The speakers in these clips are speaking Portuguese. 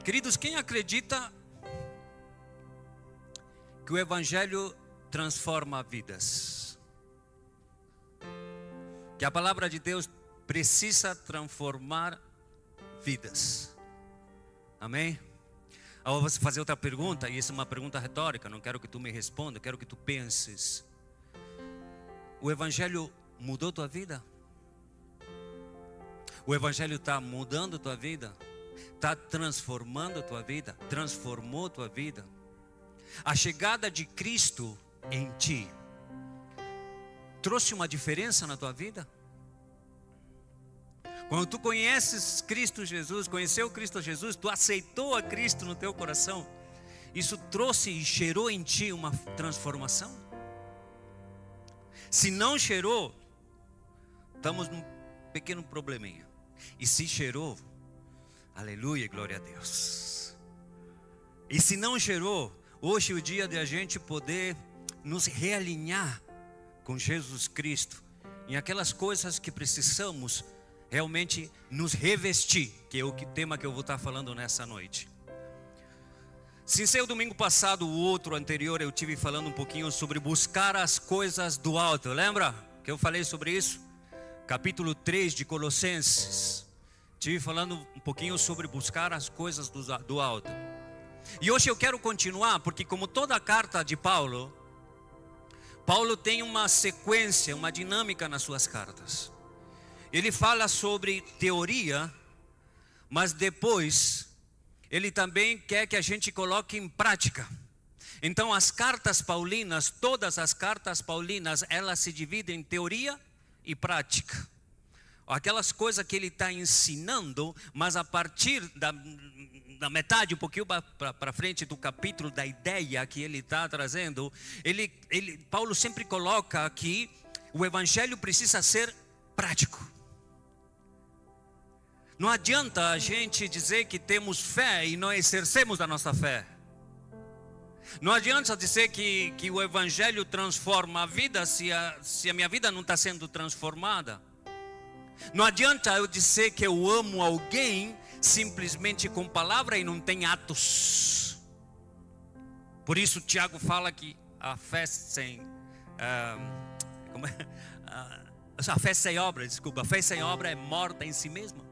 Queridos, quem acredita que o Evangelho transforma vidas? Que a palavra de Deus precisa transformar vidas. Amém? Eu vou fazer outra pergunta, e essa é uma pergunta retórica, não quero que tu me responda, quero que tu penses. O Evangelho mudou tua vida? O Evangelho está mudando tua vida? Está transformando tua vida? Transformou tua vida? A chegada de Cristo em ti trouxe uma diferença na tua vida? Quando tu conheces Cristo Jesus, conheceu Cristo Jesus, tu aceitou a Cristo no teu coração, isso trouxe e cheirou em ti uma transformação? Se não cheirou, estamos num pequeno probleminha. E se cheirou, aleluia, glória a Deus. E se não cheirou, hoje é o dia de a gente poder nos realinhar com Jesus Cristo em aquelas coisas que precisamos realmente nos revestir, que é o tema que eu vou estar falando nessa noite. Sem ser o domingo passado, o outro anterior, eu tive falando um pouquinho sobre buscar as coisas do alto. Lembra que eu falei sobre isso? Capítulo 3 de Colossenses. Tive falando um pouquinho sobre buscar as coisas do alto. E hoje eu quero continuar, porque como toda a carta de Paulo tem uma sequência, uma dinâmica nas suas cartas. Ele fala sobre teoria, mas depois ele também quer que a gente coloque em prática. Então as cartas paulinas, todas as cartas paulinas, elas se dividem em teoria e prática. Aquelas coisas que ele está ensinando, mas a partir da metade, um pouquinho para frente do capítulo, da ideia que ele está trazendo, Paulo sempre coloca que o Evangelho precisa ser prático. Não adianta a gente dizer que temos fé e não exercemos a nossa fé. Não adianta dizer que o Evangelho transforma a vida se a minha vida não está sendo transformada. Não adianta eu dizer que eu amo alguém simplesmente com palavra e não tem atos. Por isso Tiago fala que a fé sem a fé sem obra, desculpa, a fé sem obra é morta em si mesma.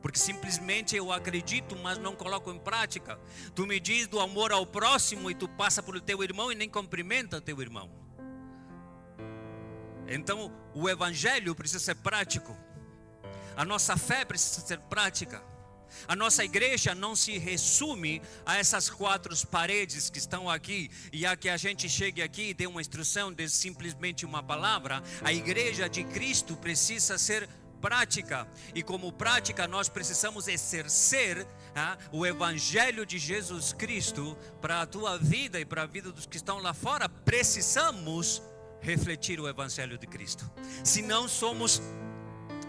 Porque simplesmente eu acredito, mas não coloco em prática. Tu me diz do amor ao próximo e tu passa por teu irmão e nem cumprimenta teu irmão. Então o Evangelho precisa ser prático. A nossa fé precisa ser prática. A nossa igreja não se resume a essas 4 paredes que estão aqui, e a que a gente chegue aqui e dê uma instrução de simplesmente uma palavra. A igreja de Cristo precisa ser prática, e como prática nós precisamos exercer o Evangelho de Jesus Cristo para a tua vida e para a vida dos que estão lá fora. Precisamos refletir o Evangelho de Cristo, senão somos,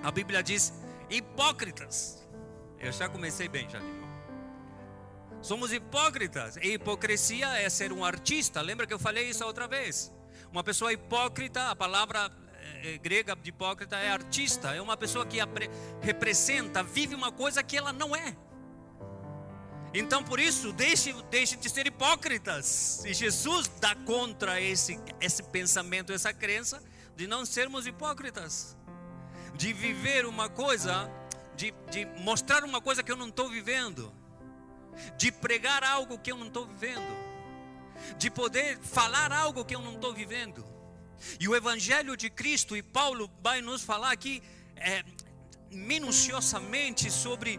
a Bíblia diz, hipócritas. Eu já comecei bem, já. Somos hipócritas, e hipocrisia é ser um artista. Lembra que eu falei isso outra vez? Uma pessoa hipócrita, a palavra grega de hipócrita é artista, é uma pessoa que representa, vive uma coisa que ela não é. Então por isso, deixe de ser hipócritas. E Jesus dá contra esse pensamento, essa crença de não sermos hipócritas, de viver uma coisa, de mostrar uma coisa que eu não estou vivendo, de pregar algo que eu não estou vivendo, de poder falar algo que eu não estou vivendo. E o Evangelho de Cristo, e Paulo vai nos falar aqui minuciosamente sobre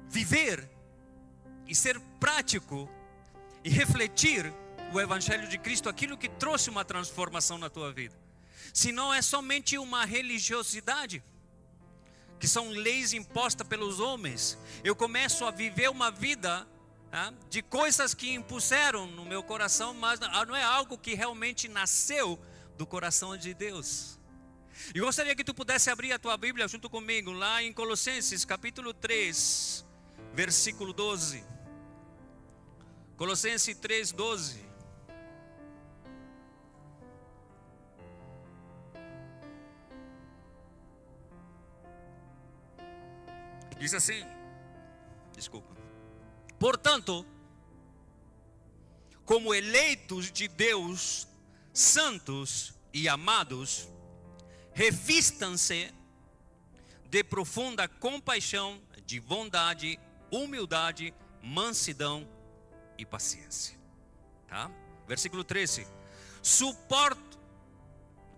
viver e ser prático e refletir o Evangelho de Cristo, aquilo que trouxe uma transformação na tua vida. Se não é somente uma religiosidade, que são leis impostas pelos homens, eu começo a viver uma vida de coisas que impuseram no meu coração, mas não é algo que realmente nasceu do coração de Deus. E eu gostaria que tu pudesse abrir a tua Bíblia junto comigo, lá em Colossenses capítulo 3, versículo 12. Colossenses 3, 12. Diz assim: Desculpa. Portanto, como eleitos de Deus, santos e amados, revistam-se de profunda compaixão, de bondade, humildade, mansidão e paciência. Tá? Versículo 13.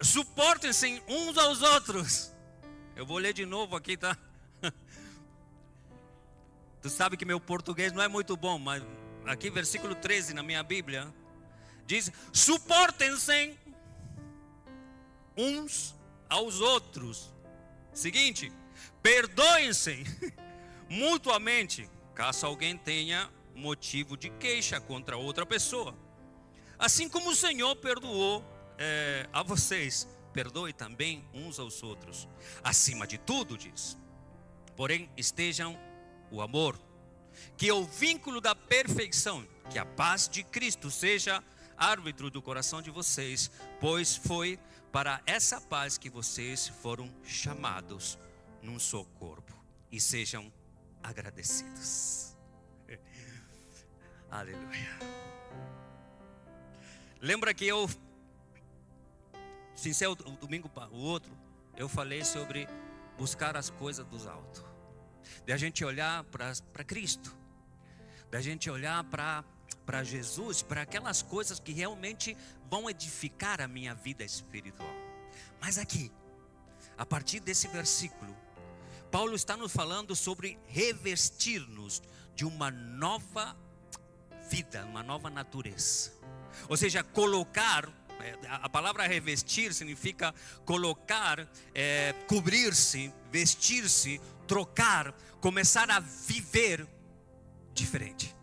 Suportem-se uns aos outros. Eu vou ler de novo aqui, tá? Tu sabe que meu português não é muito bom, mas aqui versículo 13 na minha Bíblia diz: suportem-se uns aos outros. Seguinte, perdoem-se mutuamente, caso alguém tenha motivo de queixa contra outra pessoa. Assim como o Senhor perdoou a vocês, perdoe também uns aos outros. Acima de tudo, diz, porém estejam o amor, que é o vínculo da perfeição, que a paz de Cristo seja árbitro do coração de vocês, pois foi para essa paz que vocês foram chamados num só corpo, e sejam agradecidos. Aleluia. Lembra que eu, sincero, o domingo o outro, eu falei sobre buscar as coisas dos altos, de a gente olhar para Cristo, da gente olhar para Jesus, para aquelas coisas que realmente vão edificar a minha vida espiritual. Mas aqui, a partir desse versículo, Paulo está nos falando sobre revestir-nos de uma nova vida, uma nova natureza. Ou seja, colocar, a palavra revestir significa colocar, cobrir-se, vestir-se, trocar, começar a viver diferente.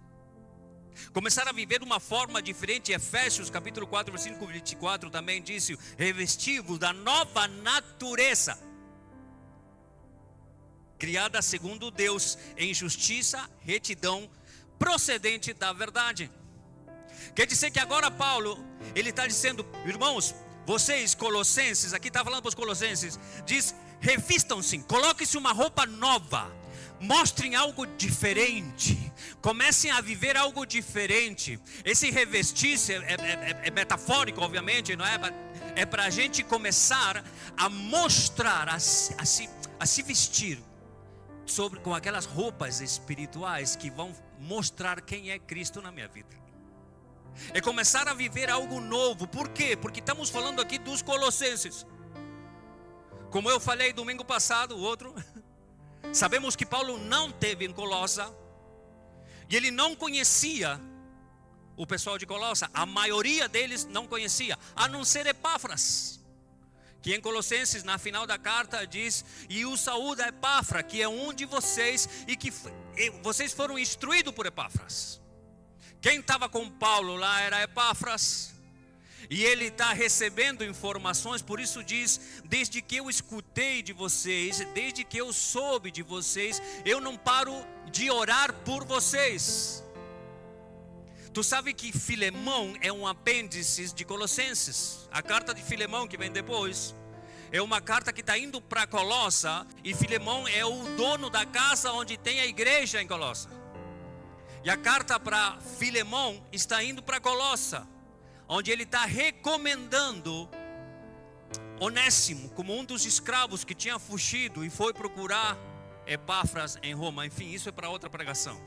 Começar a viver de uma forma diferente. Efésios capítulo 4, versículo 24 também diz: revestivos da nova natureza, criada segundo Deus, em justiça, retidão, procedente da verdade. Quer dizer que agora Paulo, ele está dizendo, irmãos, vocês colossenses, aqui está falando para os colossenses, diz, revistam-se, coloquem-se uma roupa nova, mostrem algo diferente, comecem a viver algo diferente. Esse revestir-se é metafórico, obviamente, não é? É para a gente começar a mostrar, a se vestir com aquelas roupas espirituais que vão mostrar quem é Cristo na minha vida. É começar a viver algo novo. Por quê? Porque estamos falando aqui dos colossenses. Como eu falei domingo passado, o outro, sabemos que Paulo não teve em Colossa, e ele não conhecia o pessoal de Colossa. A maioria deles não conhecia, a não ser Epáfras, que em Colossenses, na final da carta, diz: e o saúda Epáfras, que é um de vocês, e que vocês foram instruídos por Epáfras. Quem estava com Paulo lá era Epáfras, e ele está recebendo informações. Por isso diz: desde que eu escutei de vocês, desde que eu soube de vocês, eu não paro de orar por vocês. Tu sabe que Filemão é um apêndice de Colossenses. A carta de Filemão, que vem depois, é uma carta que está indo para Colossa, e Filemão é o dono da casa onde tem a igreja em Colossa. E a carta para Filemão está indo para Colossa, onde ele está recomendando Onésimo como um dos escravos que tinha fugido e foi procurar Epáfras em Roma. Enfim, isso é para outra pregação.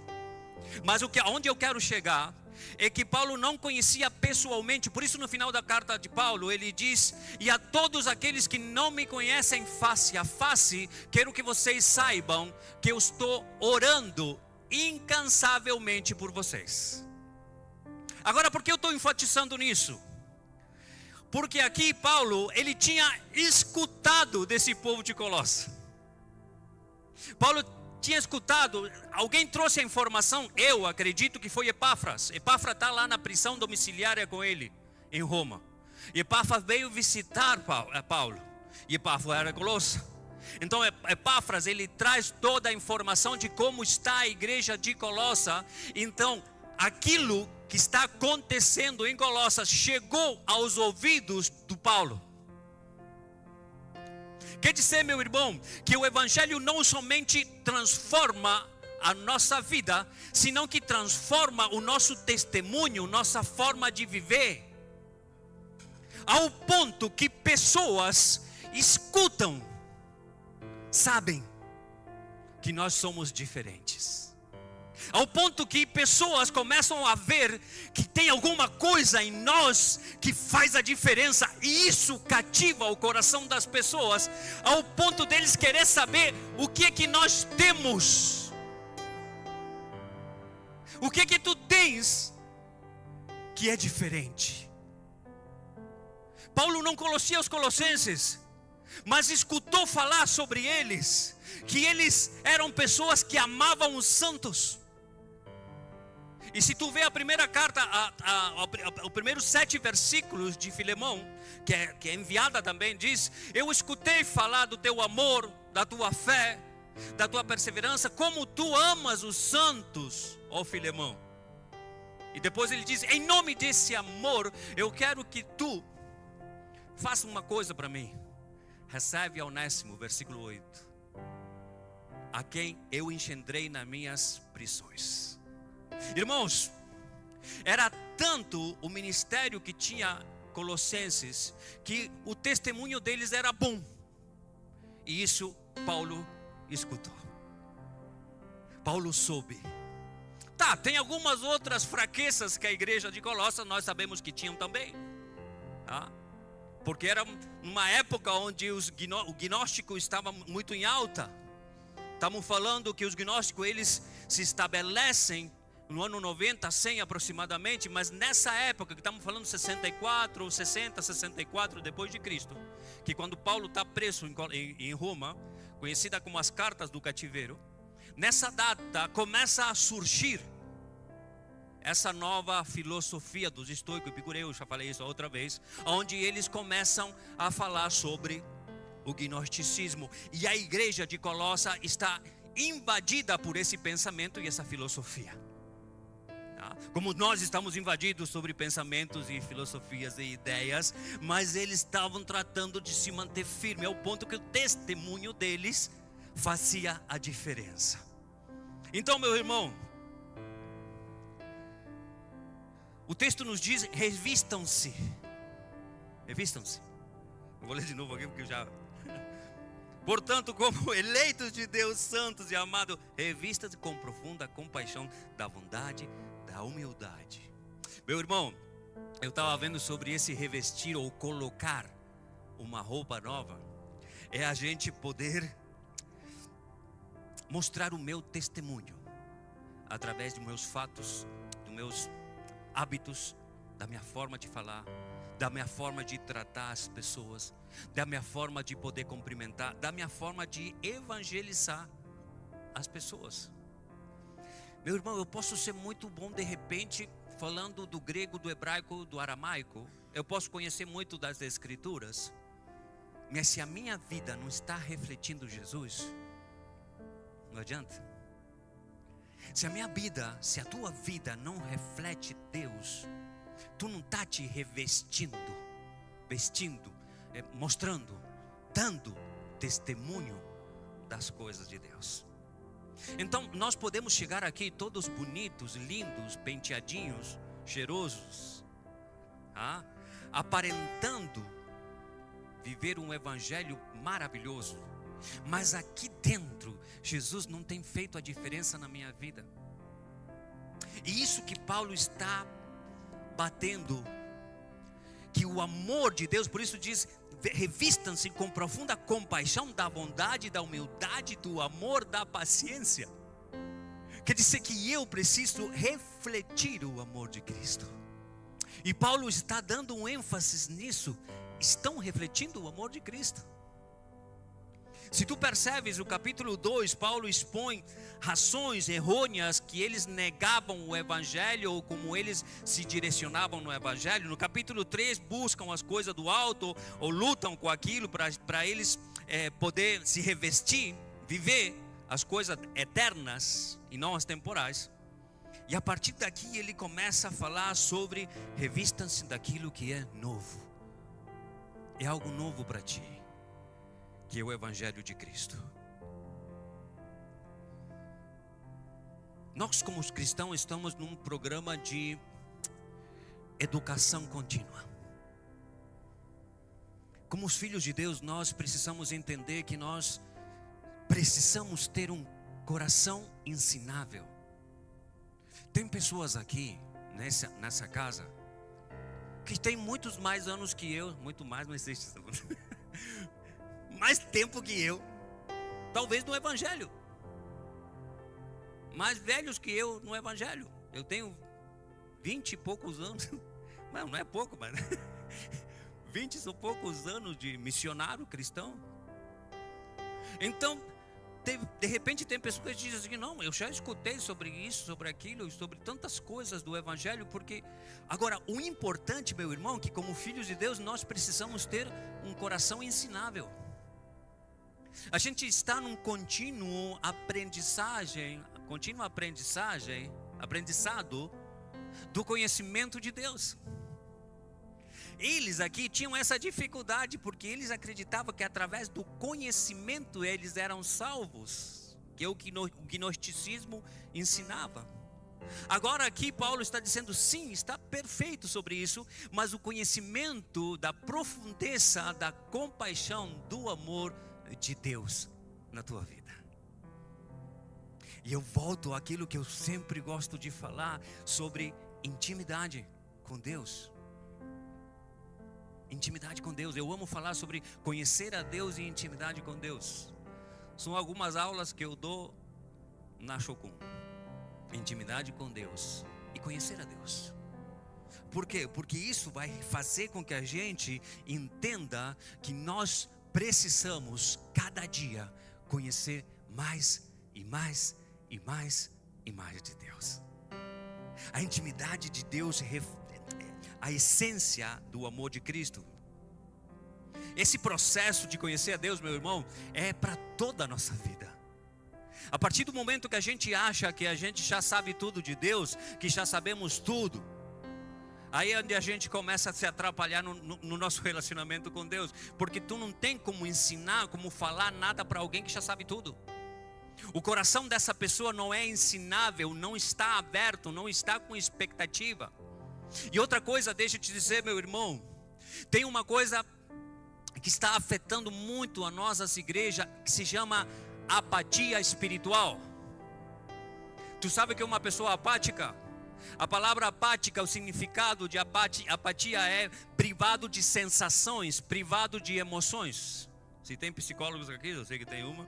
Mas onde eu quero chegar é que Paulo não conhecia pessoalmente. Por isso no final da carta de Paulo ele diz: e a todos aqueles que não me conhecem face a face, quero que vocês saibam que eu estou orando incansavelmente por vocês. Agora, por que eu estou enfatizando nisso? Porque aqui Paulo, ele tinha escutado desse povo de Colossa. Paulo tinha escutado, alguém trouxe a informação, eu acredito que foi Epáfras. Epáfras está lá na prisão domiciliária com ele, em Roma. E Epáfras veio visitar Paulo, e Epáfras era Colossa. Então Epáfras, ele traz toda a informação de como está a igreja de Colossa. Então aquilo que está acontecendo em Colossa chegou aos ouvidos do Paulo. Quer dizer, meu irmão, que o evangelho não somente transforma a nossa vida, senão que transforma o nosso testemunho, nossa forma de viver, ao ponto que pessoas escutam, sabem que nós somos diferentes. Ao ponto que pessoas começam a ver que tem alguma coisa em nós que faz a diferença, e isso cativa o coração das pessoas, ao ponto deles querer saber o que é que nós temos. O que é que tu tens que é diferente? Paulo não conhecia os colossenses, mas escutou falar sobre eles, que eles eram pessoas que amavam os santos. E se tu vê a primeira carta, os primeiros 7 versículos de Filemão, que é enviada também, diz: eu escutei falar do teu amor, da tua fé, da tua perseverança, como tu amas os santos, ó Filemão. E depois ele diz: em nome desse amor, eu quero que tu faça uma coisa para mim. Recebe a Onésimo, versículo 8, a quem eu engendrei nas minhas prisões. Irmãos, era tanto o ministério que tinha Colossenses, que o testemunho deles era bom. E isso Paulo escutou. Paulo soube. Tem algumas outras fraquezas que a igreja de Colossos, nós sabemos que tinham também. Porque era uma época onde o gnóstico estava muito em alta. Estamos falando que os gnósticos, eles se estabelecem no ano 90, 100 aproximadamente, mas nessa época, que estamos falando 64, 60, 64 depois de Cristo, que quando Paulo está preso em Roma, conhecida como as cartas do cativeiro, nessa data começa a surgir essa nova filosofia dos estoicos e epicureus, já falei isso outra vez, onde eles começam a falar sobre o gnosticismo, e a igreja de Colossos está invadida por esse pensamento e essa filosofia. Como nós estamos invadidos sobre pensamentos e filosofias e ideias, mas eles estavam tratando de se manter firme, ao ponto que o testemunho deles fazia a diferença. Então, meu irmão, o texto nos diz: revistam-se. Revistam-se. Eu vou ler de novo aqui porque eu já... Portanto, como eleitos de Deus, santos e amados, revistam-se com profunda compaixão da bondade, da humildade. Meu irmão, eu estava vendo sobre esse revestir ou colocar uma roupa nova. É a gente poder mostrar o meu testemunho através dos meus fatos, dos meus hábitos, da minha forma de falar, da minha forma de tratar as pessoas, da minha forma de poder cumprimentar, da minha forma de evangelizar as pessoas. Meu irmão, eu posso ser muito bom de repente falando do grego, do hebraico, do aramaico. Eu posso conhecer muito das escrituras, mas se a minha vida não está refletindo Jesus, não adianta. Se a minha vida, se a tua vida não reflete Deus, tu não está te revestindo, mostrando, dando testemunho das coisas de Deus. Então nós podemos chegar aqui todos bonitos, lindos, penteadinhos, cheirosos, aparentando viver um evangelho maravilhoso, mas aqui dentro Jesus não tem feito a diferença na minha vida. E isso que Paulo está batendo, que o amor de Deus, por isso diz: revistam-se com profunda compaixão da bondade, da humildade, do amor, da paciência. Quer dizer que eu preciso refletir o amor de Cristo. E Paulo está dando um ênfase nisso. Estão refletindo o amor de Cristo. Se tu percebes, o capítulo 2, Paulo expõe razões errôneas que eles negavam o evangelho, ou como eles se direcionavam no evangelho. No capítulo 3, buscam as coisas do alto, ou lutam com aquilo para eles poder se revestir, viver as coisas eternas e não as temporais. E a partir daqui ele começa a falar sobre: revistam-se daquilo que é novo. É algo novo para ti, que é o evangelho de Cristo. Nós como cristãos estamos num programa de educação contínua. Como os filhos de Deus, nós precisamos entender que nós precisamos ter um coração ensinável. Tem pessoas aqui nessa casa que tem muitos mais anos que eu, muito mais, mas mais tempo que eu, talvez no Evangelho, mais velhos que eu no Evangelho. Eu tenho 20 e poucos anos, não é pouco, mas 20 e poucos anos de missionário cristão. Então, de repente tem pessoas que dizem assim, não, eu já escutei sobre isso, sobre aquilo, sobre tantas coisas do Evangelho, porque... Agora, o importante, meu irmão, é que como filhos de Deus, nós precisamos ter um coração ensinável. A gente está num contínuo aprendizado do conhecimento de Deus. Eles aqui tinham essa dificuldade, porque eles acreditavam que através do conhecimento eles eram salvos, que é o que o gnosticismo ensinava. Agora aqui Paulo está dizendo, sim, está perfeito sobre isso, mas o conhecimento da profundeza, da compaixão, do amor de Deus na tua vida. E eu volto àquilo que eu sempre gosto de falar sobre intimidade com Deus. Intimidade com Deus. Eu amo falar sobre conhecer a Deus e intimidade com Deus. São algumas aulas que eu dou na Chocum. Intimidade com Deus e conhecer a Deus. Por quê? Porque isso vai fazer com que a gente entenda que nós precisamos cada dia conhecer mais e mais e mais e mais de Deus. A intimidade de Deus é a essência do amor de Cristo. Esse processo de conhecer a Deus, meu irmão, é para toda a nossa vida. A partir do momento que a gente acha que a gente já sabe tudo de Deus, que já sabemos tudo, aí é onde a gente começa a se atrapalhar no nosso relacionamento com Deus, porque tu não tem como ensinar, como falar nada para alguém que já sabe tudo. O coração dessa pessoa não é ensinável, não está aberto, não está com expectativa. E outra coisa, deixa eu te dizer, meu irmão, tem uma coisa que está afetando muito a nossas igrejas, que se chama apatia espiritual. Tu sabe o que é uma pessoa apática? A palavra apática, o significado de apatia é privado de sensações, privado de emoções. Se tem psicólogos aqui, eu sei que tem uma.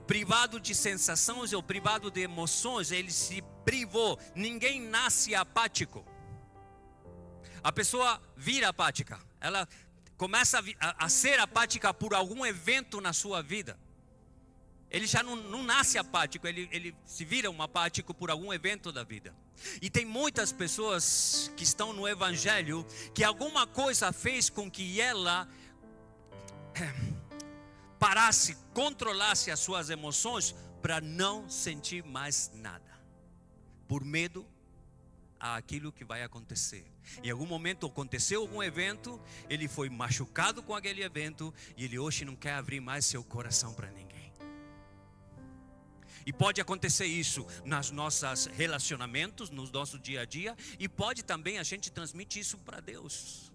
Privado de sensações ou privado de emoções, ele se privou. Ninguém nasce apático. A pessoa vira apática. Ela começa a ser apática por algum evento na sua vida. Ele já não nasce apático, ele se vira um apático por algum evento da vida. E tem muitas pessoas que estão no Evangelho, que alguma coisa fez com que ela parasse, controlasse as suas emoções para não sentir mais nada, por medo àquilo que vai acontecer. Em algum momento aconteceu algum evento, ele foi machucado com aquele evento e ele hoje não quer abrir mais seu coração para ninguém. E pode acontecer isso nos nossos relacionamentos, no nosso dia a dia, e pode também a gente transmitir isso para Deus.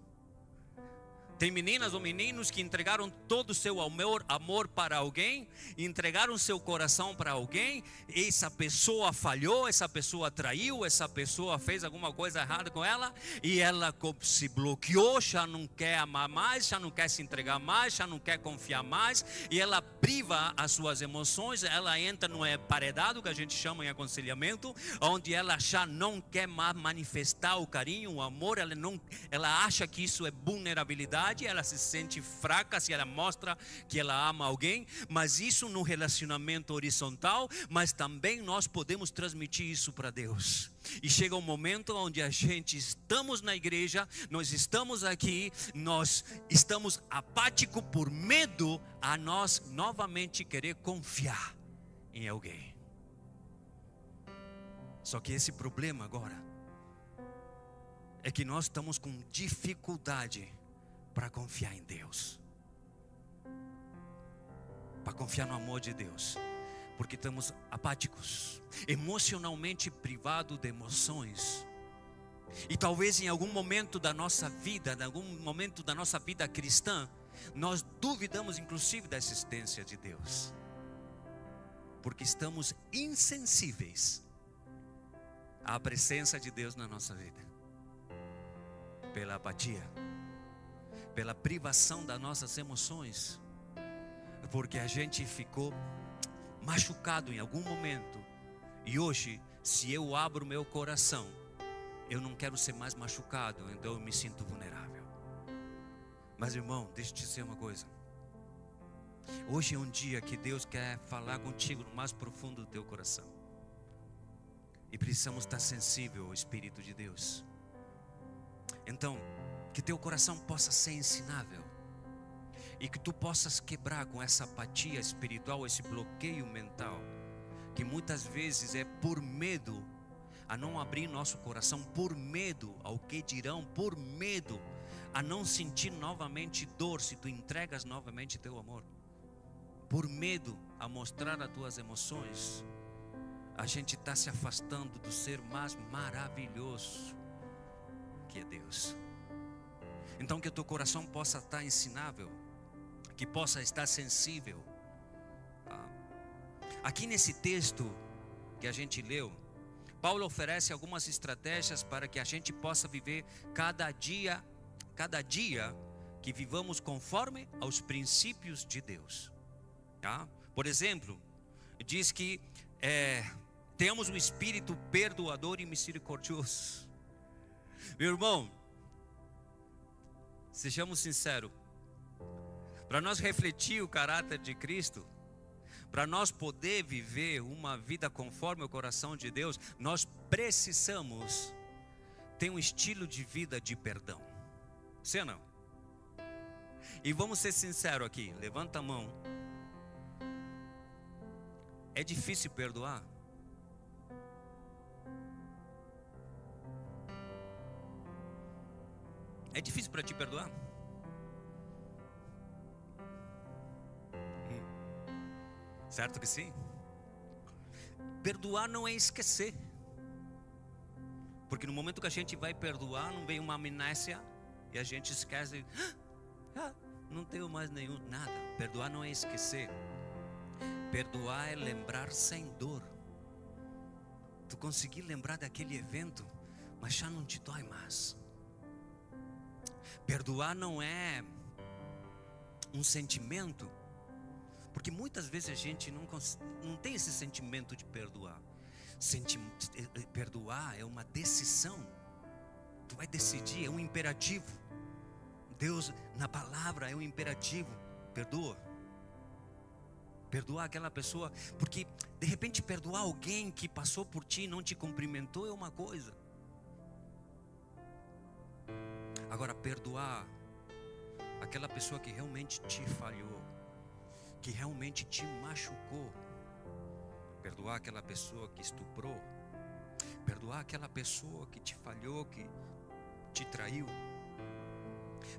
Tem meninas ou meninos que entregaram todo o seu amor para alguém, entregaram seu coração para alguém, essa pessoa falhou, essa pessoa traiu, essa pessoa fez alguma coisa errada com ela, e ela se bloqueou, já não quer amar mais, já não quer se entregar mais, já não quer confiar mais, e ela priva as suas emoções, ela entra no emparedado, que a gente chama em aconselhamento, onde ela já não quer mais manifestar o carinho, o amor, ela acha que isso é vulnerabilidade, ela se sente fraca se ela mostra que ela ama alguém, mas isso no relacionamento horizontal, mas também nós podemos transmitir isso para Deus. E chega um momento onde a gente estamos na igreja, nós estamos aqui, nós estamos apáticos por medo a nós novamente querer confiar em alguém. Só que esse problema agora é que nós estamos com dificuldade para confiar em Deus, para confiar no amor de Deus, Porque estamos apáticos, emocionalmente privados de emoções. E talvez em algum momento da nossa vida, em algum momento da nossa vida cristã, nós duvidamos inclusive da existência de Deus. Porque estamos insensíveis à presença de Deus na nossa vida. Pela apatia, pela privação das nossas emoções. Porque a gente ficou machucado em algum momento. E hoje, se eu abro meu coração, eu não quero ser mais machucado, então eu me sinto vulnerável. Mas irmão, deixa eu te dizer uma coisa. Hoje é um dia que Deus quer falar contigo no mais profundo do teu coração. E precisamos estar sensível ao Espírito de Deus. Então, que teu coração possa ser ensinável. E que tu possas quebrar com essa apatia espiritual, esse bloqueio mental. Que muitas vezes é por medo a não abrir nosso coração, por medo ao que dirão, por medo a não sentir novamente dor se tu entregas novamente teu amor. Por medo a mostrar as tuas emoções, a gente está se afastando do ser mais maravilhoso que é Deus. Então que o teu coração possa estar ensinável, que possa estar sensível. Aqui nesse texto que a gente leu, Paulo oferece algumas estratégias para que a gente possa viver cada dia que vivamos conforme aos princípios de Deus. Tá? Por exemplo, diz que temos um espírito perdoador e misericordioso. Meu irmão, sejamos sinceros, para nós refletir o caráter de Cristo, para nós poder viver uma vida conforme o coração de Deus, nós precisamos ter um estilo de vida de perdão. Sim ou não? E vamos ser sinceros aqui, levanta a mão. É difícil perdoar? É difícil para ti perdoar? Certo que sim? Perdoar não é esquecer. Porque no momento que a gente vai perdoar, não vem uma amnésia e a gente esquece. Não tenho mais nada. Perdoar não é esquecer. Perdoar é lembrar sem dor. Tu conseguir lembrar daquele evento, mas já não te dói mais. Perdoar não é um sentimento, porque muitas vezes a gente não tem esse sentimento de perdoar. Perdoar é uma decisão. Tu vai decidir, é um imperativo. Deus na palavra é um imperativo. Perdoa. Perdoar aquela pessoa, porque de repente perdoar alguém que passou por ti e não te cumprimentou é uma coisa. Agora perdoar aquela pessoa que realmente te falhou, que realmente te machucou, perdoar aquela pessoa que estuprou, perdoar aquela pessoa que te falhou, que te traiu,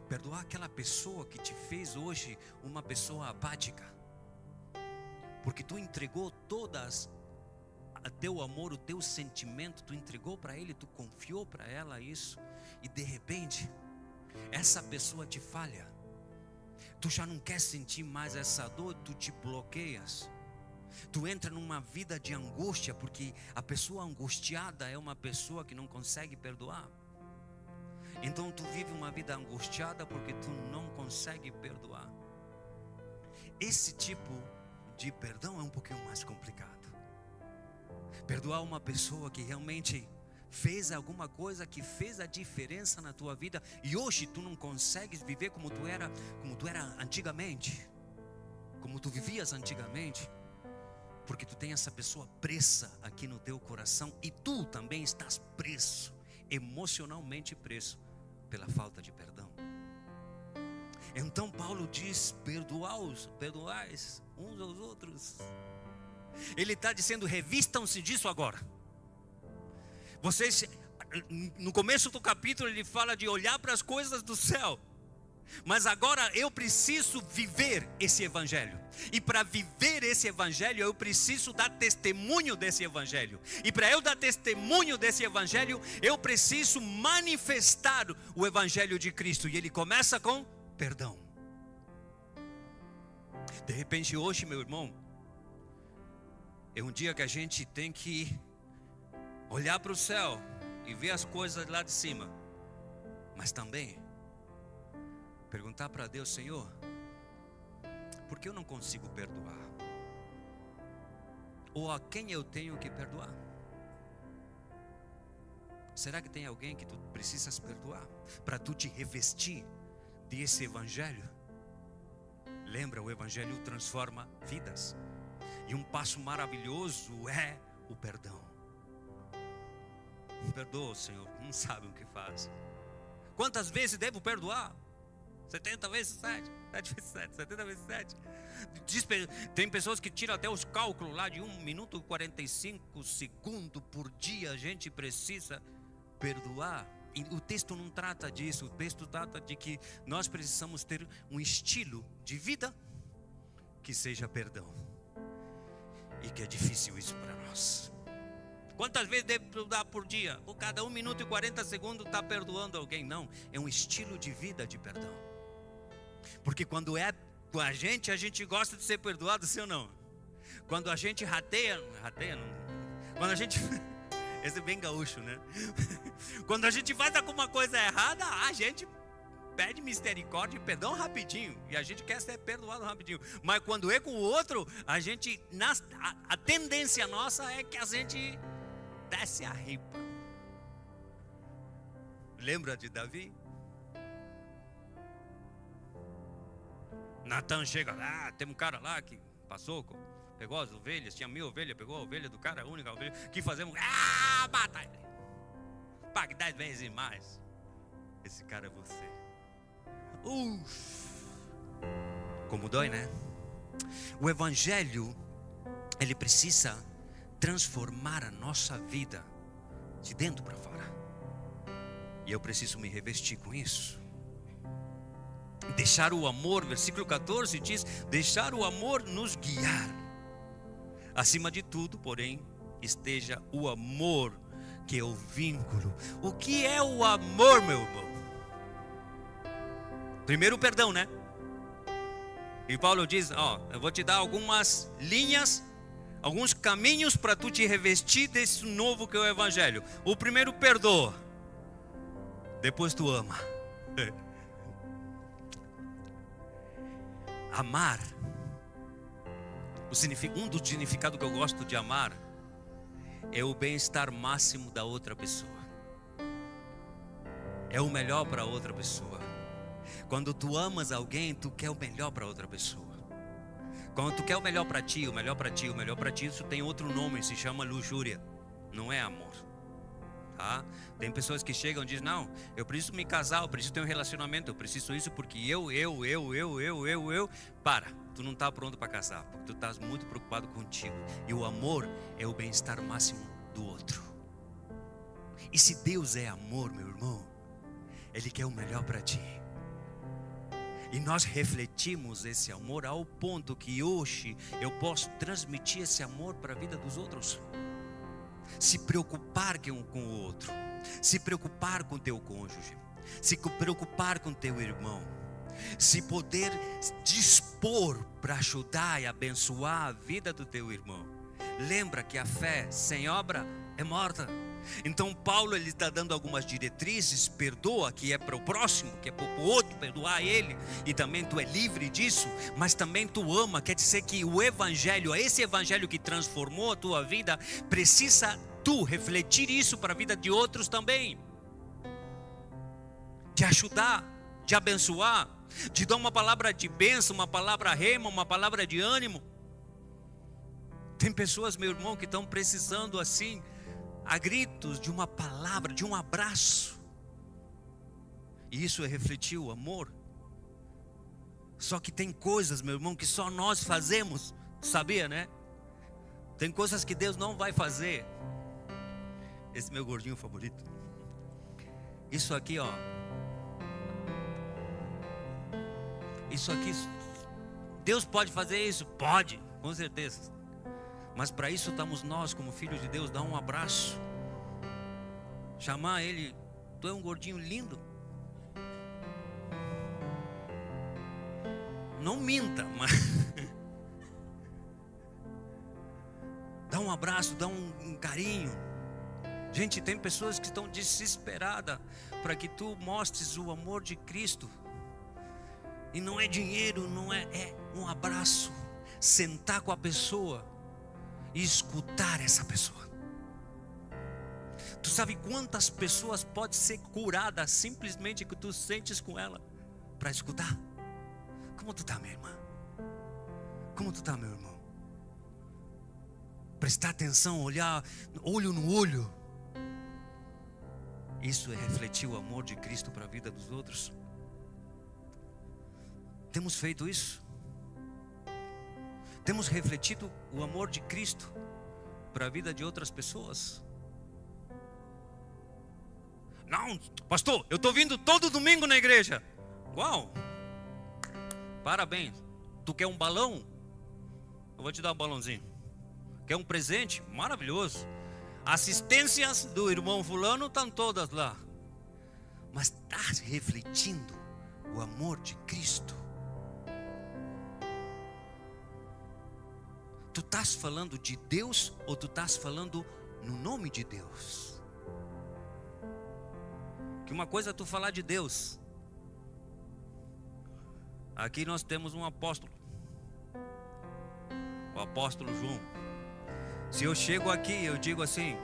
perdoar aquela pessoa que te fez hoje uma pessoa apática, porque tu entregou todas o teu amor, o teu sentimento, tu entregou para ele, tu confiou para ela isso, e de repente essa pessoa te falha. Tu já não quer sentir mais essa dor, tu te bloqueias. Tu entra numa vida de angústia, porque a pessoa angustiada é uma pessoa que não consegue perdoar. Então tu vive uma vida angustiada porque tu não consegue perdoar. Esse tipo de perdão é um pouquinho mais complicado. Perdoar uma pessoa que realmente fez alguma coisa que fez a diferença na tua vida e hoje tu não consegues viver como tu era antigamente, como tu vivias antigamente, porque tu tem essa pessoa presa aqui no teu coração e tu também estás preso, emocionalmente preso pela falta de perdão. Então Paulo diz: perdoais uns aos outros. Ele está dizendo: revistam-se disso agora. Vocês, no começo do capítulo ele fala de olhar para as coisas do céu. Mas agora eu preciso viver esse evangelho. E para viver esse evangelho, eu preciso dar testemunho desse evangelho. E para eu dar testemunho desse evangelho, eu preciso manifestar o evangelho de Cristo. E ele começa com perdão. De repente hoje, meu irmão, é um dia que a gente tem que olhar para o céu e ver as coisas lá de cima. Mas também perguntar para Deus: Senhor, por que eu não consigo perdoar? Ou a quem eu tenho que perdoar? Será que tem alguém que tu precisas perdoar para tu te revestir desse evangelho? Lembra, o evangelho transforma vidas. E um passo maravilhoso é o perdão. Perdoa, Senhor, não sabe o que faz. Quantas vezes devo perdoar? 70 vezes 7, 7 vezes 7, 70 vezes 7. Tem pessoas que tiram até os cálculos lá de 1 minuto e 45 segundos por dia. A gente precisa perdoar. E o texto não trata disso. O texto trata de que nós precisamos ter um estilo de vida que seja perdão. E que é difícil isso para nós. Quantas vezes devo perdoar por dia? Por cada 1 minuto e 40 segundos está perdoando alguém? Não, é um estilo de vida de perdão. Porque quando é com a gente gosta de ser perdoado, sim ou não? Quando a gente rateia não. Quando a gente... Esse é bem gaúcho, né? Quando a gente faz alguma coisa errada, a gente pede misericórdia e perdão rapidinho. E a gente quer ser perdoado rapidinho. Mas quando é com o outro, a tendência nossa é que a gente desce a ripa. Lembra de Davi? Natan chega lá, tem um cara lá que passou, pegou as ovelhas, tinha 1000 ovelhas, pegou a ovelha do cara, a única ovelha. O que fazemos? Mata ele. Pague 10 vezes mais. Esse cara é você. Como dói, né? O evangelho, ele precisa transformar a nossa vida de dentro para fora. E eu preciso me revestir com isso. Deixar o amor, versículo 14 diz: deixar o amor nos guiar. Acima de tudo, porém, esteja o amor, que é o vínculo. O que é o amor, meu irmão? Primeiro o perdão, né? E Paulo diz: eu vou te dar algumas linhas, alguns caminhos para tu te revestir desse novo que é o evangelho. O primeiro, perdoa. Depois tu ama. Amar, um dos significados que eu gosto de amar é o bem-estar máximo da outra pessoa. É o melhor para a outra pessoa. Quando tu amas alguém, tu quer o melhor para outra pessoa. Quando tu quer o melhor para ti, o melhor para ti, o melhor para ti, isso tem outro nome, se chama luxúria. Não é amor. Tá? Tem pessoas que chegam e dizem: não, eu preciso me casar, eu preciso ter um relacionamento, eu preciso isso porque eu. Para, tu não está pronto para casar, porque tu estás muito preocupado contigo. E o amor é o bem-estar máximo do outro. E se Deus é amor, meu irmão, Ele quer o melhor para ti. E nós refletimos esse amor ao ponto que hoje eu posso transmitir esse amor para a vida dos outros. Se preocupar com o outro, se preocupar com o teu cônjuge, se preocupar com o teu irmão, se poder dispor para ajudar e abençoar a vida do teu irmão. Lembra que a fé sem obra é morta. Então Paulo, ele está dando algumas diretrizes: perdoa, que é para o próximo, que é para o outro, perdoar ele, e também tu é livre disso, mas também tu ama. Quer dizer que o evangelho, esse evangelho que transformou a tua vida, precisa tu refletir isso para a vida de outros também, de ajudar, de abençoar, de dar uma palavra de bênção, uma palavra rema, uma palavra de ânimo. Tem pessoas, meu irmão, que estão precisando assim, a gritos, de uma palavra, de um abraço. E isso é refletir o amor. Só que tem coisas, meu irmão, que só nós fazemos, sabia, né? Tem coisas que Deus não vai fazer. Esse é meu gordinho favorito. Isso aqui, isso aqui, Deus pode fazer isso? Pode, com certeza. Mas para isso estamos nós, como filhos de Deus, dar um abraço, chamar ele, tu é um gordinho lindo. Não minta, mas dá um abraço, dá um carinho. Gente, tem pessoas que estão desesperadas para que tu mostres o amor de Cristo. E não é dinheiro, não é um abraço, sentar com a pessoa e escutar essa pessoa. Tu sabe quantas pessoas podem ser curadas simplesmente que tu sentes com ela para escutar? Como tu está, minha irmã? Como tu está, meu irmão? Prestar atenção, olhar olho no olho. Isso é refletir o amor de Cristo para a vida dos outros. Temos feito isso? Temos refletido o amor de Cristo para a vida de outras pessoas? Não, pastor, eu estou vindo todo domingo na igreja. Uau, parabéns. Tu quer um balão? Eu vou te dar um balãozinho. Quer um presente? Maravilhoso. Assistências do irmão fulano estão todas lá. Mas está refletindo o amor de Cristo? Tu estás falando de Deus ou tu estás falando no nome de Deus? Que uma coisa é tu falar de Deus. Aqui nós temos um apóstolo, o apóstolo João. Se eu chego aqui, eu digo assim,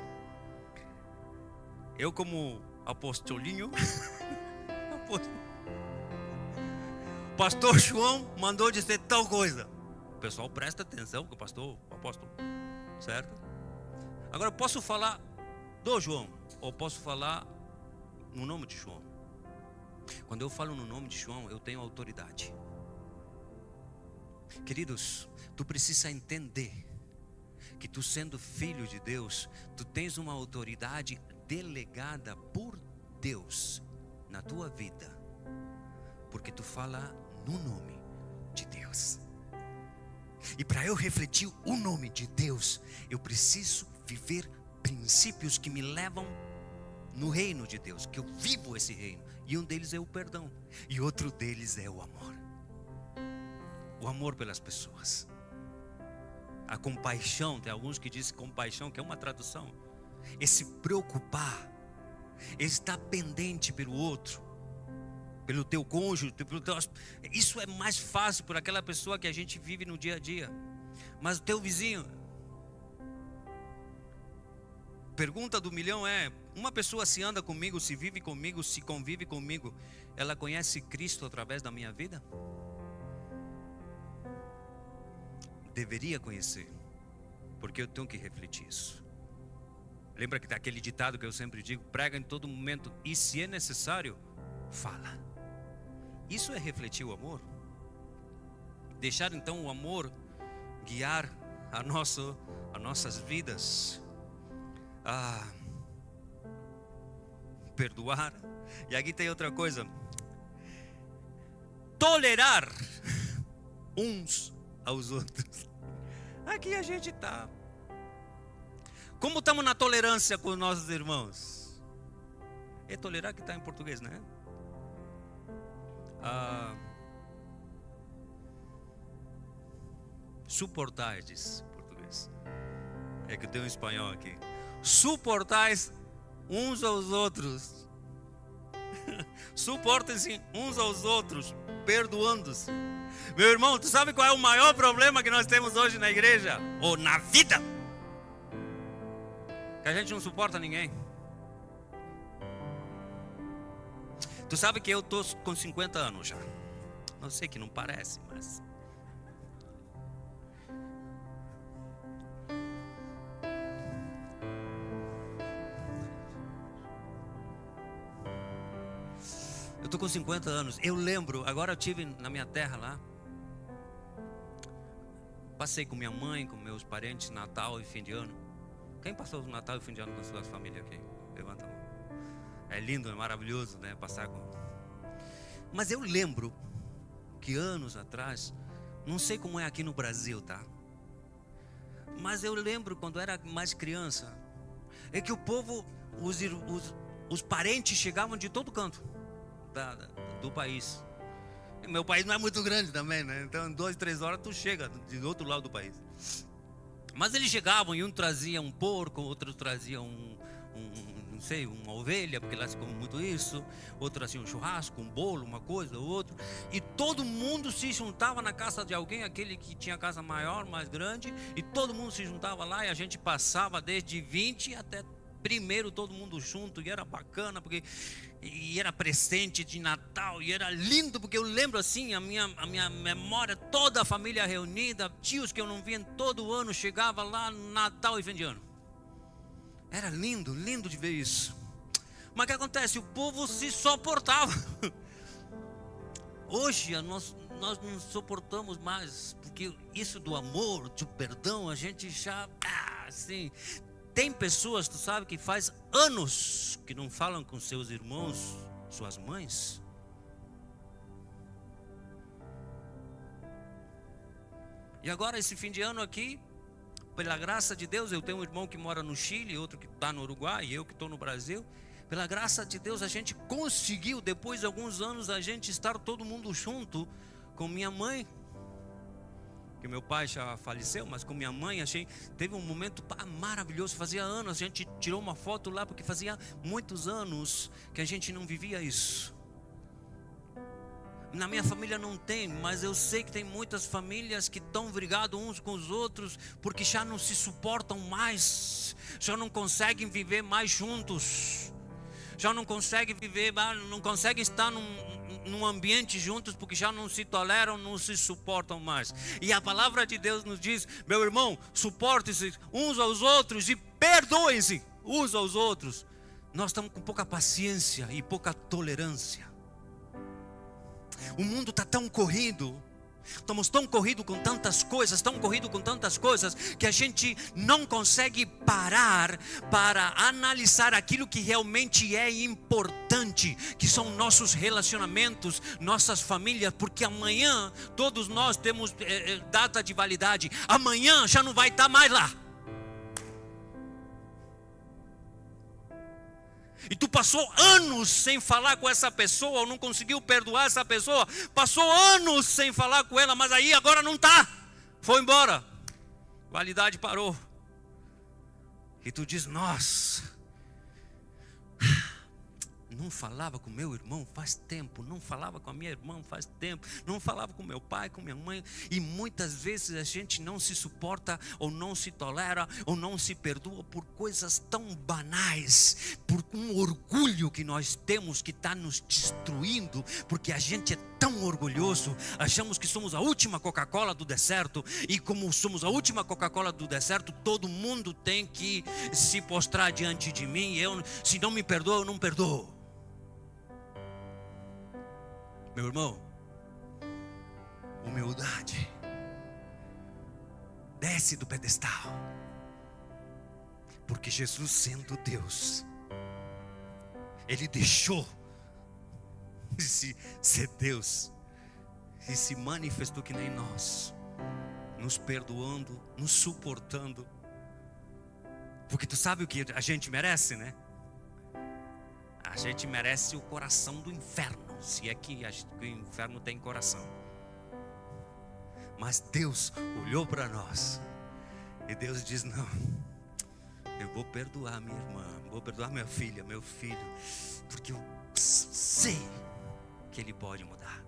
eu como apostolinho, pastor João mandou dizer tal coisa. O pessoal presta atenção que o pastor, o apóstolo, certo? Agora eu posso falar do João, ou posso falar no nome de João. Quando eu falo no nome de João, eu tenho autoridade. Queridos, tu precisa entender que tu sendo filho de Deus, tu tens uma autoridade delegada por Deus na tua vida, porque tu fala no nome de Deus. E para eu refletir o nome de Deus, eu preciso viver princípios que me levam no reino de Deus, que eu vivo esse reino. E um deles é o perdão, e outro deles é o amor. O amor pelas pessoas. A compaixão, tem alguns que dizem compaixão, que é uma tradução. É se preocupar, é estar pendente pelo outro, pelo teu cônjuge, pelo teu... Isso é mais fácil por aquela pessoa que a gente vive no dia a dia. Mas o teu vizinho, pergunta do milhão é: uma pessoa se anda comigo, se vive comigo, se convive comigo, ela conhece Cristo através da minha vida? Deveria conhecer, porque eu tenho que refletir isso. Lembra que tem aquele ditado que eu sempre digo: prega em todo momento, e se é necessário, fala. Isso é refletir o amor. Deixar então o amor guiar as nossas vidas. Perdoar. E aqui tem outra coisa: tolerar uns aos outros. Aqui a gente está. Como estamos na tolerância com os nossos irmãos? É tolerar que está em português, né? Suportais em português. É que eu tenho um espanhol aqui. Suportais uns aos outros. Suportem-se uns aos outros, perdoando-se. Meu irmão, tu sabe qual é o maior problema que nós temos hoje na igreja? Ou na vida? Que a gente não suporta ninguém. Tu sabe que eu estou com 50 anos já. Não sei que não parece, mas... eu estou com 50 anos. Eu lembro, agora eu estive na minha terra lá. Passei com minha mãe, com meus parentes, Natal e fim de ano. Quem passou o Natal e fim de ano com a sua família aqui? Levanta a mão. É lindo, é maravilhoso, né? Passar com... Mas eu lembro que anos atrás, não sei como é aqui no Brasil, tá? Mas eu lembro quando era mais criança, é que o povo, os parentes chegavam de todo canto do país. E meu país não é muito grande também, né? Então, em 2, 3 horas tu chega de outro lado do país. Mas eles chegavam e um trazia um porco, outro trazia não sei, uma ovelha, porque lá se come muito isso. Outro trazia um churrasco, um bolo, uma coisa, outro. E todo mundo se juntava na casa de alguém, aquele que tinha casa maior, mais grande. E todo mundo se juntava lá e a gente passava desde 20 até primeiro todo mundo junto. E era bacana, porque e era presente de Natal, e era lindo, porque eu lembro assim, a minha memória, toda a família reunida, tios que eu não via todo ano, chegava lá no Natal e fim de ano. Era lindo, lindo de ver isso. Mas o que acontece? O povo se suportava. Hoje nós não suportamos mais, porque isso do amor, do perdão, a gente já, assim... Tem pessoas, tu sabe, que faz anos que não falam com seus irmãos, suas mães. E agora esse fim de ano aqui, pela graça de Deus, eu tenho um irmão que mora no Chile, outro que está no Uruguai, e eu que estou no Brasil. Pela graça de Deus a gente conseguiu, depois de alguns anos, a gente estar todo mundo junto com minha mãe. Que meu pai já faleceu, mas com minha mãe teve um momento maravilhoso. Fazia anos, a gente tirou uma foto lá, porque fazia muitos anos que a gente não vivia isso. Na minha família não tem, mas eu sei que tem muitas famílias que estão brigados uns com os outros, porque já não se suportam mais, já não conseguem viver mais juntos, já não conseguem viver, não conseguem estar num ambiente juntos, porque já não se toleram, não se suportam mais. E a palavra de Deus nos diz: meu irmão, suportem-se uns aos outros e perdoem-se uns aos outros. Nós estamos com pouca paciência e pouca tolerância. O mundo está tão corrido, estamos tão corridos com tantas coisas, que a gente não consegue parar para analisar aquilo que realmente é importante, que são nossos relacionamentos, nossas famílias, porque amanhã todos nós temos data de validade, amanhã já não vai estar mais lá. E tu passou anos sem falar com essa pessoa, ou não conseguiu perdoar essa pessoa, passou anos sem falar com ela, mas aí agora não está, foi embora, validade parou. E tu diz: nossa, não falava com meu irmão faz tempo, não falava com a minha irmã faz tempo, não falava com meu pai, com minha mãe. E muitas vezes a gente não se suporta, ou não se tolera, ou não se perdoa por coisas tão banais, por um orgulho que nós temos que está nos destruindo, porque a gente é tão orgulhoso, achamos que somos a última Coca-Cola do deserto, e como somos a última Coca-Cola do deserto, todo mundo tem que se postrar diante de mim, se não me perdoa, eu não perdoo. Meu irmão, humildade, desce do pedestal, porque Jesus, sendo Deus, Ele deixou de ser Deus e se manifestou que nem nós, nos perdoando, nos suportando, porque tu sabe o que a gente merece, né? A gente merece o coração do inferno, se é que o inferno tem coração. Mas Deus olhou para nós e Deus diz: não, eu vou perdoar minha irmã, vou perdoar minha filha, meu filho, porque eu sei que Ele pode mudar.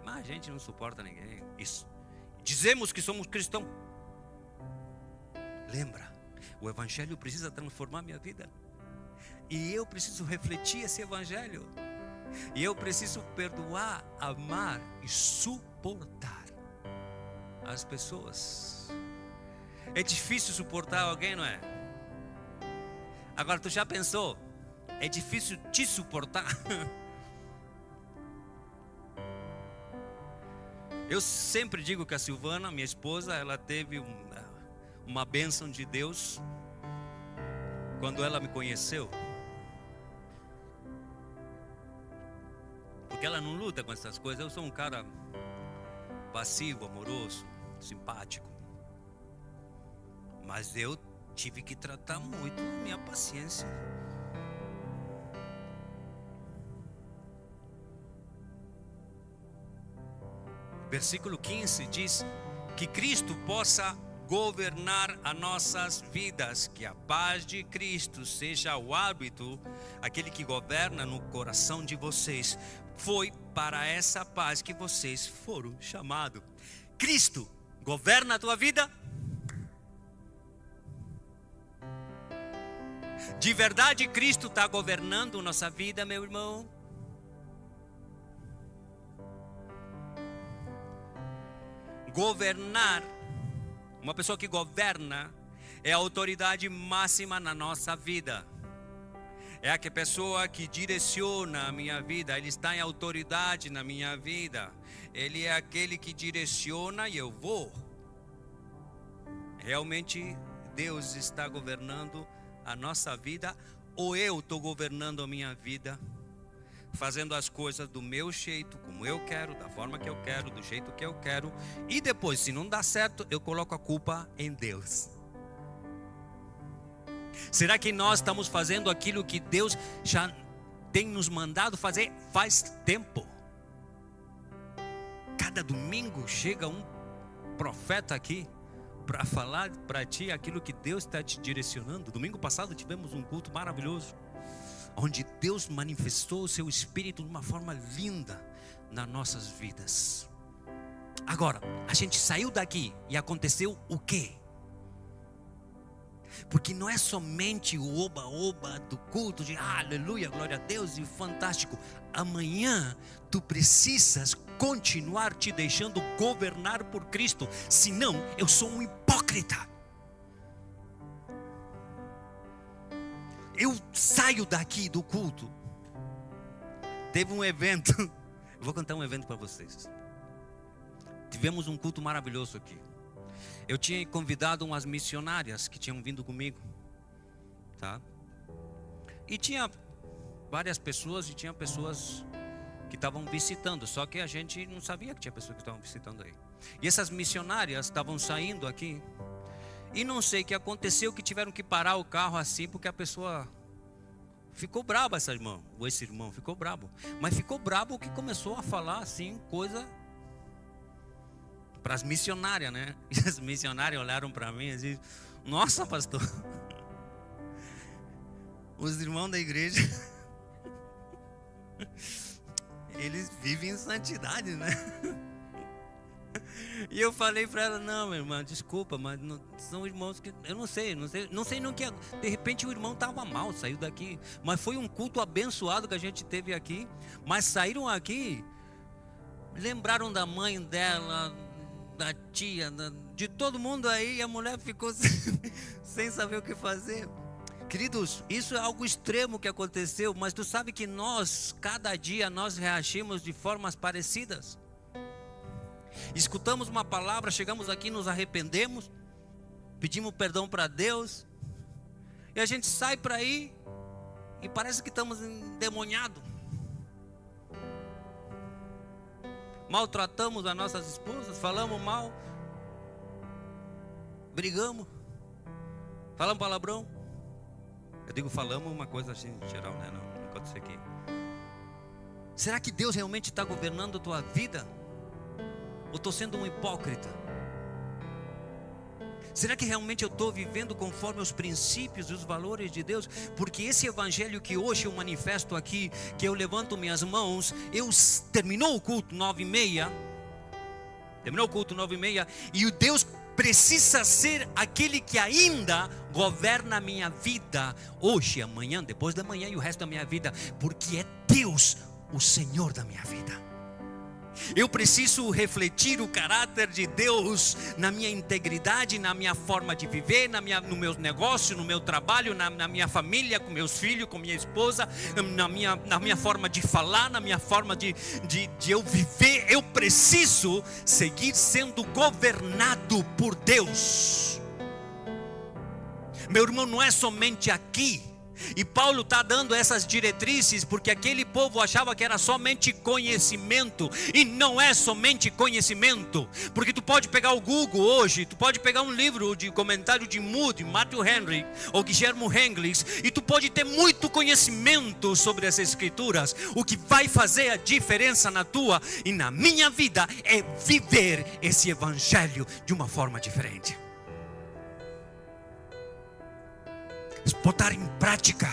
Mas a gente não suporta ninguém. Isso. Dizemos que somos cristãos. Lembra, o Evangelho precisa transformar minha vida. E eu preciso refletir esse Evangelho. E eu preciso perdoar, amar e suportar as pessoas. É difícil suportar alguém, não é? Agora, tu já pensou? É difícil te suportar? Eu sempre digo que a Silvana, minha esposa, ela teve uma bênção de Deus quando ela me conheceu. Porque ela não luta com essas coisas. Eu sou um cara passivo, amoroso, simpático. Mas eu tive que tratar muito a minha paciência. Versículo 15 diz que Cristo possa governar as nossas vidas, que a paz de Cristo seja o hábito, aquele que governa no coração de vocês. Foi para essa paz que vocês foram chamados. Cristo governa a tua vida? De verdade Cristo está governando nossa vida, meu irmão? Governar, uma pessoa que governa é a autoridade máxima na nossa vida. É a pessoa que direciona a minha vida. Ele está em autoridade na minha vida. Ele é aquele que direciona e eu vou. Realmente Deus está governando a nossa vida, ou eu estou governando a minha vida, fazendo as coisas do meu jeito, como eu quero, da forma que eu quero, do jeito que eu quero, e depois, se não dá certo, eu coloco a culpa em Deus. Será que nós estamos fazendo aquilo que Deus já tem nos mandado fazer faz tempo? Cada domingo chega um profeta aqui para falar para ti aquilo que Deus está te direcionando. Domingo passado tivemos um culto maravilhoso, onde Deus manifestou o seu Espírito de uma forma linda nas nossas vidas. Agora, a gente saiu daqui e aconteceu o quê? Porque não é somente o oba-oba do culto de aleluia, glória a Deus e fantástico. Amanhã tu precisas continuar te deixando governar por Cristo, senão eu sou um hipócrita. Eu saio daqui do culto. Teve um evento, eu vou contar um evento para vocês. Tivemos um culto maravilhoso aqui. Eu tinha convidado umas missionárias que tinham vindo comigo, tá? E tinha várias pessoas, e tinha pessoas que estavam visitando, só que a gente não sabia que tinha pessoas que estavam visitando aí. E essas missionárias estavam saindo aqui, e não sei o que aconteceu, que tiveram que parar o carro assim, porque a pessoa ficou brava, essa irmã, ou esse irmão ficou bravo. Mas ficou bravo que começou a falar assim, coisa para as missionárias, né? E as missionárias olharam para mim e disseram: nossa, pastor, os irmãos da igreja, eles vivem em santidade, né? E eu falei para ela: não, minha irmã, desculpa, mas não, são irmãos que eu não sei no que. De repente o irmão estava mal, saiu daqui. Mas foi um culto abençoado que a gente teve aqui. Mas saíram aqui, lembraram da mãe dela, da tia, de todo mundo aí, e a mulher ficou sem saber o que fazer. Queridos, isso é algo extremo que aconteceu, mas tu sabe que nós, cada dia, nós reagimos de formas parecidas. Escutamos uma palavra, chegamos aqui, nos arrependemos, pedimos perdão para Deus, e a gente sai para aí e parece que estamos endemoniados. Maltratamos as nossas esposas, falamos mal, brigamos, falamos palavrão. Eu digo falamos uma coisa assim geral, né? Não aconteceu aqui. Será que Deus realmente está governando a tua vida? Ou estou sendo um hipócrita? Será que realmente eu estou vivendo conforme os princípios e os valores de Deus? Porque esse evangelho que hoje eu manifesto aqui, que eu levanto minhas mãos, terminou o culto 9h30, e o Deus precisa ser aquele que ainda governa a minha vida, hoje, amanhã, depois da manhã e o resto da minha vida, porque é Deus o Senhor da minha vida. Eu preciso refletir o caráter de Deus na minha integridade, na minha forma de viver, no meu negócio, no meu trabalho, na minha família, com meus filhos, com minha esposa, na minha forma de falar, na minha forma de eu viver. Eu preciso seguir sendo governado por Deus. Meu irmão, não é somente aqui, E Paulo está dando essas diretrizes porque aquele povo achava que era somente conhecimento, e não é somente conhecimento, porque tu pode pegar o Google hoje, tu pode pegar um livro de comentário de Moody, Matthew Henry ou Guillermo Hengliks, e tu pode ter muito conhecimento sobre as escrituras. O que vai fazer a diferença na tua e na minha vida é viver esse evangelho de uma forma diferente, botar em prática.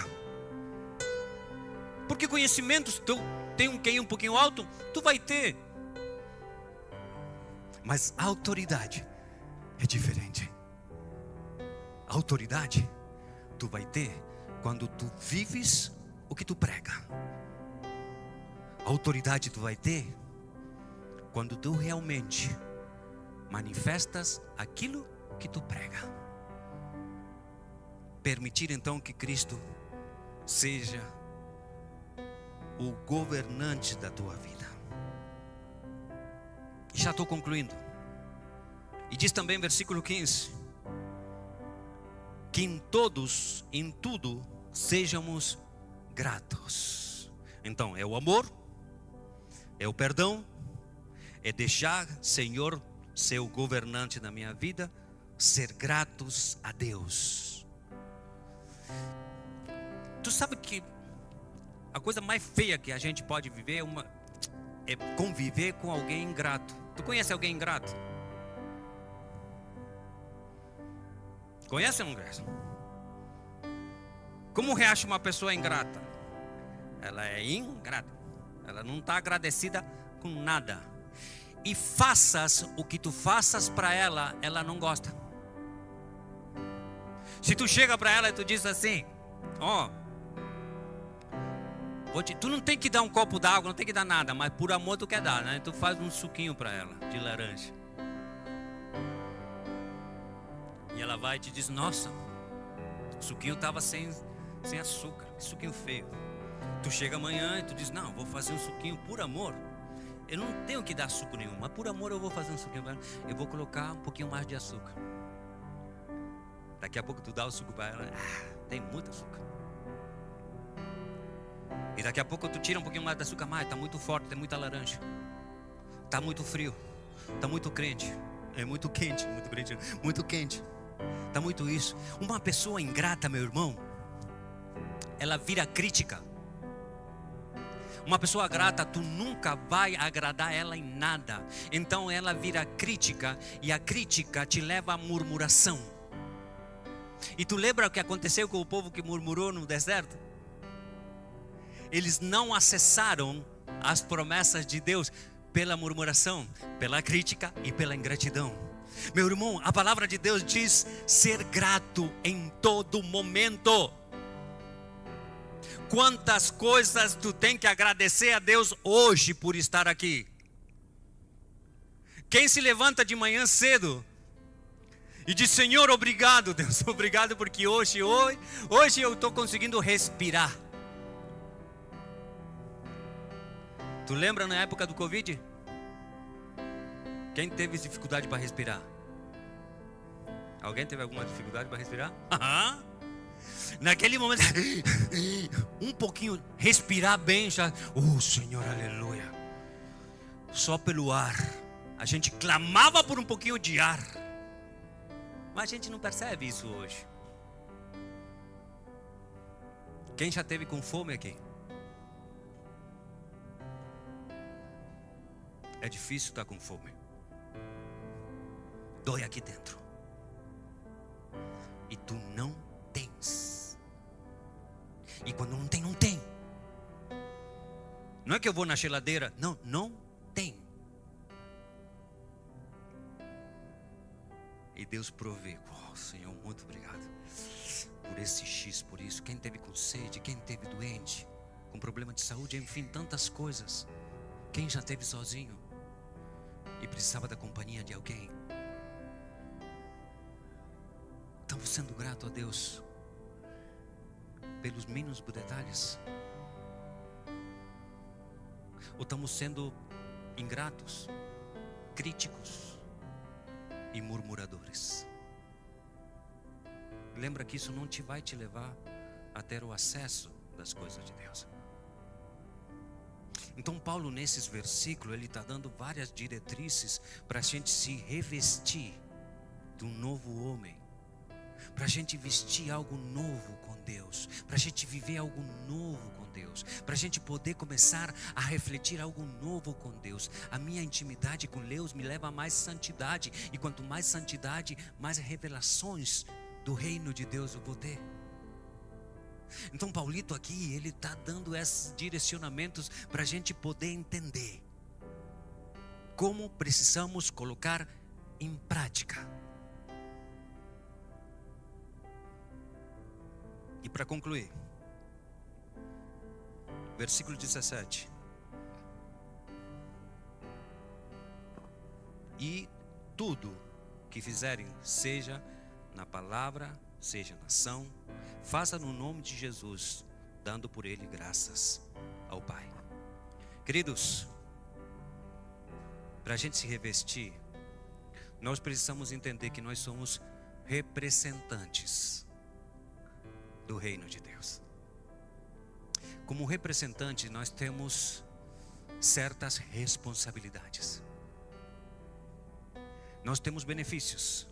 Porque conhecimento, se tu tem um QI um pouquinho alto, tu vai ter, mas a autoridade é diferente. A autoridade tu vai ter quando tu vives o que tu prega. A autoridade tu vai ter quando tu realmente manifestas aquilo que tu prega. Permitir então que Cristo seja o governante da tua vida. E já estou concluindo. E diz também versículo 15: que em tudo sejamos gratos. Então é o amor, é o perdão, é deixar Senhor ser o governante da minha vida, ser gratos a Deus. Tu sabe que a coisa mais feia que a gente pode viver é conviver com alguém ingrato. Tu conhece alguém ingrato? Conhece ou não conhece? Como reage uma pessoa ingrata? Ela é ingrata. Ela não está agradecida com nada. E faças o que tu faças para ela, ela não gosta. Se tu chega para ela e tu diz assim: tu não tem que dar um copo d'água, não tem que dar nada, mas por amor tu quer dar, né? Tu faz um suquinho para ela de laranja. E ela vai e te diz: nossa, o suquinho estava sem açúcar, que suquinho feio. Tu chega amanhã e tu diz: não, vou fazer um suquinho por amor. Eu não tenho que dar suco nenhum, mas por amor eu vou fazer um suquinho para ela. Eu vou colocar um pouquinho mais de açúcar. Daqui a pouco tu dá o suco para ela, tem muito açúcar. E daqui a pouco tu tira um pouquinho mais de açúcar, mas está muito forte, tem muita laranja. Está muito frio, está muito quente. É muito quente, muito quente. Está muito isso. Uma pessoa ingrata, meu irmão, ela vira crítica. Uma pessoa grata, tu nunca vai agradar ela em nada. Então ela vira crítica, e a crítica te leva à murmuração. E tu lembra o que aconteceu com o povo que murmurou no deserto? Eles não acessaram as promessas de Deus pela murmuração, pela crítica e pela ingratidão. Meu irmão, a palavra de Deus diz ser grato em todo momento. Quantas coisas tu tem que agradecer a Deus hoje por estar aqui? Quem se levanta de manhã cedo e diz: Senhor, obrigado, Deus, obrigado porque hoje eu estou conseguindo respirar. Tu lembra na época do Covid? Quem teve dificuldade para respirar? Alguém teve alguma dificuldade para respirar? Naquele momento, um pouquinho, respirar bem já. Senhor, aleluia. Só pelo ar. A gente clamava por um pouquinho de ar. Mas a gente não percebe isso hoje. Quem já teve com fome aqui? É difícil estar com fome. Dói aqui dentro. E tu não tens. E quando não tem, não tem. Não é que eu vou na geladeira. Não tem. E Deus provê. Senhor, muito obrigado por esse X, por isso. Quem teve com sede, quem teve doente, com problema de saúde, enfim, tantas coisas. Quem já teve sozinho e precisava da companhia de alguém. Estamos sendo gratos a Deus pelos mínimos detalhes? Ou estamos sendo ingratos, críticos e murmuradores? Lembra que isso não te vai te levar a a ter o acesso das coisas de Deus. Então Paulo, nesses versículos, ele está dando várias diretrizes para a gente se revestir de um novo homem, para a gente vestir algo novo com Deus, para a gente viver algo novo com Deus, para a gente poder começar a refletir algo novo com Deus. A minha intimidade com Deus me leva a mais santidade, e quanto mais santidade, mais revelações do reino de Deus eu vou ter. Então Paulito aqui, ele está dando esses direcionamentos para a gente poder entender como precisamos colocar em prática. E para concluir, versículo 17. E tudo que fizerem, seja na palavra, seja na ação, faça no nome de Jesus, dando por ele graças ao Pai. Queridos, para a gente se revestir, nós precisamos entender que nós somos representantes do reino de Deus. Como representante, nós temos certas responsabilidades. Nós temos benefícios,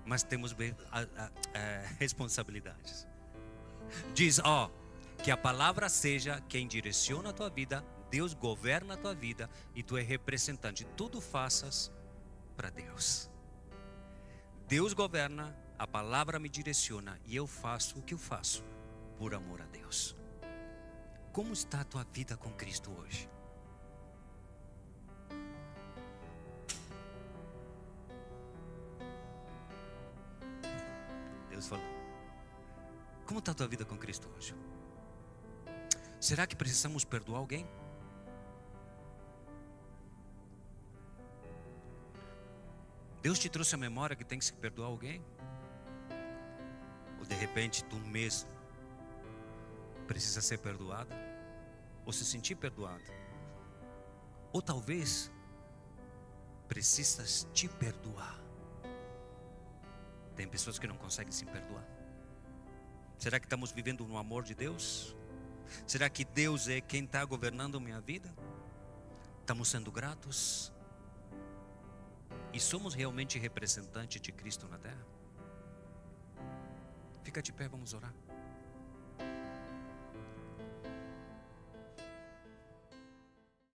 mas temos responsabilidades. Diz, que a palavra seja quem direciona a tua vida, Deus governa a tua vida e tu é representante. Tudo faças para Deus. Deus governa, a palavra me direciona e eu faço o que eu faço por amor a Deus. Como está a tua vida com Cristo hoje? Deus falou. Como está a tua vida com Cristo hoje? Será que precisamos perdoar alguém? Deus te trouxe a memória que tem que se perdoar alguém? Ou de repente tu mesmo precisa ser perdoado? Ou se sentir perdoado? Ou talvez precisas te perdoar? Tem pessoas que não conseguem se perdoar. Será que estamos vivendo no amor de Deus? Será que Deus é quem está governando a minha vida? Estamos sendo gratos? E somos realmente representantes de Cristo na terra? Fica de pé, vamos orar.